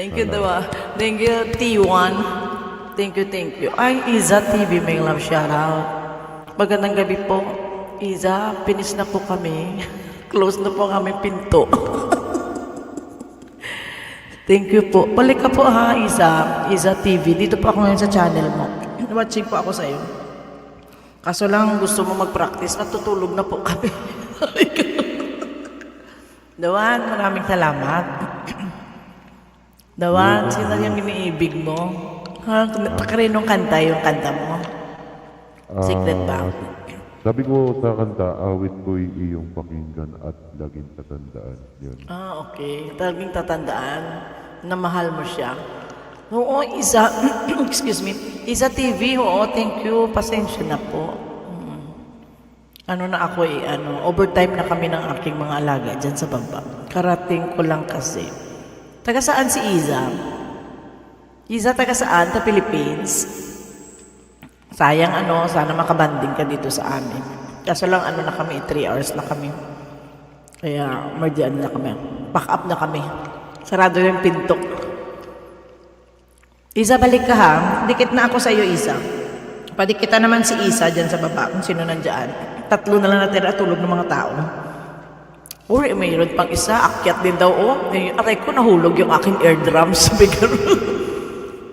Thank you daw. Thank you, T1. Thank you. Ay, Iza TV, may love shoutout. Magandang gabi po. Iza, finish na po kami. Close na po kami pinto. Thank you po. Balik ka po ha, Iza TV. Dito po ako ngayon sa channel mo. Watching po ako sa'yo. Kaso lang gusto mo mag-practice, matutulog na po kami. Dawan, maraming salamat. Dawan, sino yung iniibig mo? Ha? Pakarinong kanta yung kanta mo? Secret ba? Sabi ko sa kanta, awit ko'y iyong pakinggan at laging tatandaan. Yun. Okay. Laging tatandaan na mahal mo siya. Oo, Iza, excuse me, Iza TV, oo, thank you, pasensya na po. Overtime na kami ng aking mga alaga dyan sa baba. Karating ko lang kasi. Taga saan si Iza? Iza, taga saan? Ta Philippines? Sayang sana makabanding ka dito sa amin. Kaso lang na kami, 3 hours na kami. Kaya, mardian na kami. Pack up na kami. Sarado yung pinto. Iza, balik ka ha. Dikit na ako sa iyo, Iza. Padikita naman si Isa dyan sa baba kung sino nandyan. 3 na lang natira tulog ng mga tao. Or mayroon pang isa, akyat din daw. Aray ko, nahulog yung aking eardrum. Sabi ko,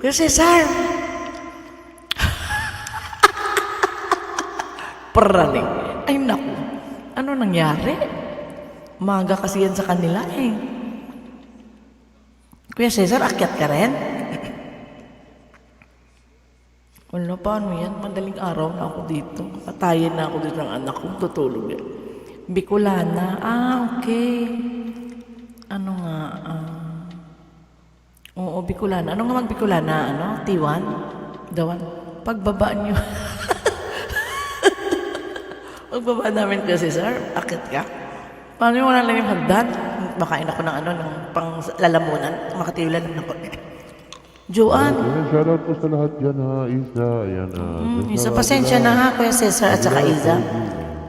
Kuya Cesar! Paraling. Ay naku, ano nangyari? Maga kasi yan sa kanila eh. Kuya Cesar, akyat ka rin? Wala, paano yan? Madaling araw na ako dito. Patayin na ako dito ng anak ko. Tutulog yan. Bicolana. Okay. Oo, Bicolana. Ano nga mag-Bicolana? T1? Dawan? Pagbaba nyo. Pagbaba namin kasi, sir. Akit ka. Paano yung wala lang yung hagdan? Makain ako ng ng pang lalamunan. Makatiwala naman ako. Joanne. Shoutout po sa lahat dyan ha, Isa. Ayan, Isa, pasensya na ha, Kuya Cesar at saka Iza.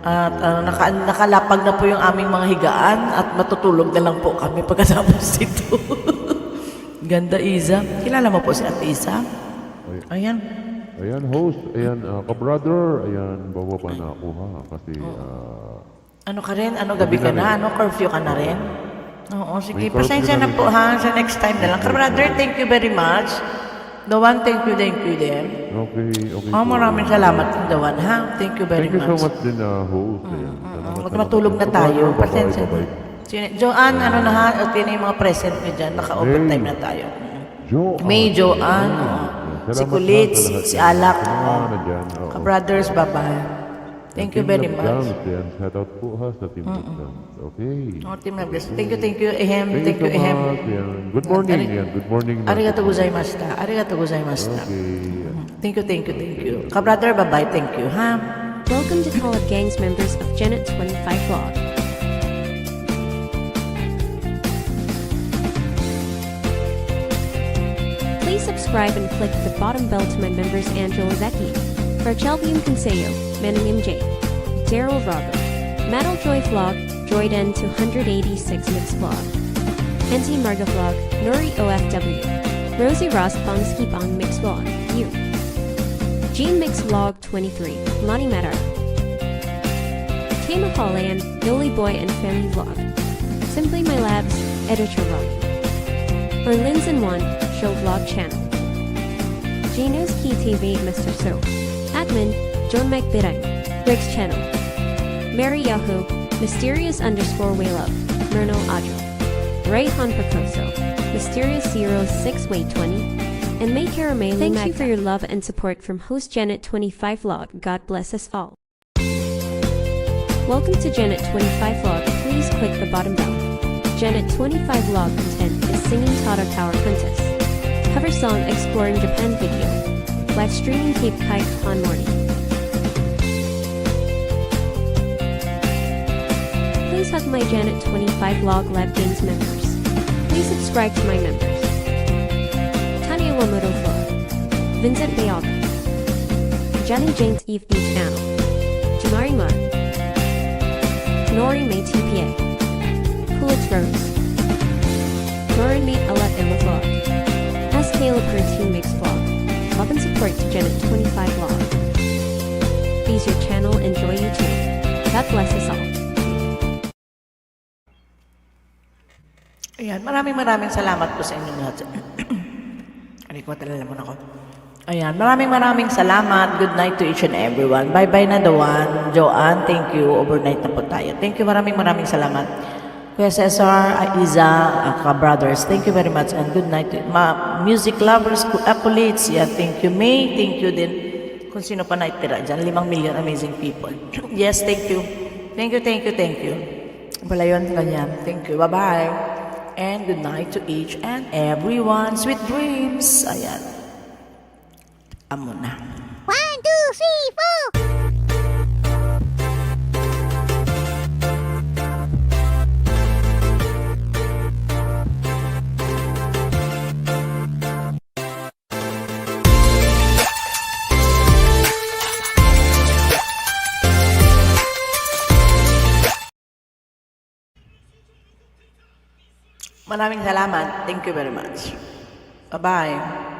At nakalapag na po yung aming mga higaan at matutulog na lang po kami pagkatapos ito. Ganda, Iza. Kilala mo po si Ate Isa? Ayan. Ayan, host. Ayan, ka-brother. Ayan, bababa na ako ha. Kasi, Ano ka rin? Gabi ka na? Curfew ka na rin? Oo, sige. Pasensya na po ha. Sa next time na lang. Brother, thank you very much. Dawan, thank you din. Okay. Maraming salamat din, Dawan ha. Thank you very much. Thank you so much din, host. Ayan. Matulog na tayo. Pasensya na. Joanne, okay na yung mga present nyo dyan. Naka-overtime na tayo. May Joanne. Si Kulits, si Alak. Ka-brothers, bye-bye. Thank you very much. Shout out po ha sa Team Nagdams. Okay. Team Nagdams. Thank you, Ehem. Thank you, Ehem. Good morning. Good morning. Arigato gozaimashita. Okay. Thank you. Ka-brother, bye-bye. Thank you, ha? Welcome to Call of Gangs members of Janet 25 Vlog. Please subscribe and click the bottom bell to my members Angelo Zeki, Barchelvium Consejo, Menem J, Daryl Robert, Metal Joy Vlog, Joyden 286 Mix Vlog, NT Marga Vlog, Nori OFW, Rosie Ross Bongski Bong Mix Vlog, You, Gene Mix Vlog 23, Lonnie Matter, Kama Holland, Billy Boy and Family Vlog, Simply My Labs, Editor Robbie, Berlin's in One, Show Vlog Channel, Gino's Key TV Mr. So, Admin, John McBidang, Rick's Channel, Mary Yahoo, Mysterious _ Waylove, Myrno Adro, Rayhan Percoso, Mysterious 06 Way 20, and May Caramel. Thank you for your love and support from host Janet 25 Vlog. God bless us all. Welcome to Janet 25 Vlog. Please click the bottom bell. Janet 25 Vlog content is singing Tata Tower Princess, cover song Exploring Japan video, live streaming Cape Kai Han morning. Please hug my Janet 25 Vlog Live Games members. Please subscribe to my members. Tanya Wamoto Vlog, Vincent Bayaga, Jenny Jane's Eve D Channel, Jamari Mar, Nori May TPA, Coolidge Rose, Nori Meet Alet Illa Vlog. Caleb her Team Mix vlog. Love and support to Janet25 vlog. Please your channel, enjoy YouTube. God bless us all. Ayan, maraming salamat po sa inyong lahat. Ano ko, talala mo na ako. Ayan, maraming salamat. Good night to each and everyone. Bye-bye na Dawan. Joanne, thank you. Overnight na po tayo. Thank you, maraming salamat. Kuya Cesar, Iza, ka-brothers, thank you very much and good night to music lovers, acolytes, yeah, thank you. May, thank you din. Kung sino pa naitira dyan, 5 million amazing people. Yes, thank you. Thank you. Wala yun, ganyan. Thank you, bye-bye. And good night to each and everyone. Sweet dreams. Ayan. Amo na. 1, 2, 3, 4. Maraming salamat. Thank you very much. Bye-bye.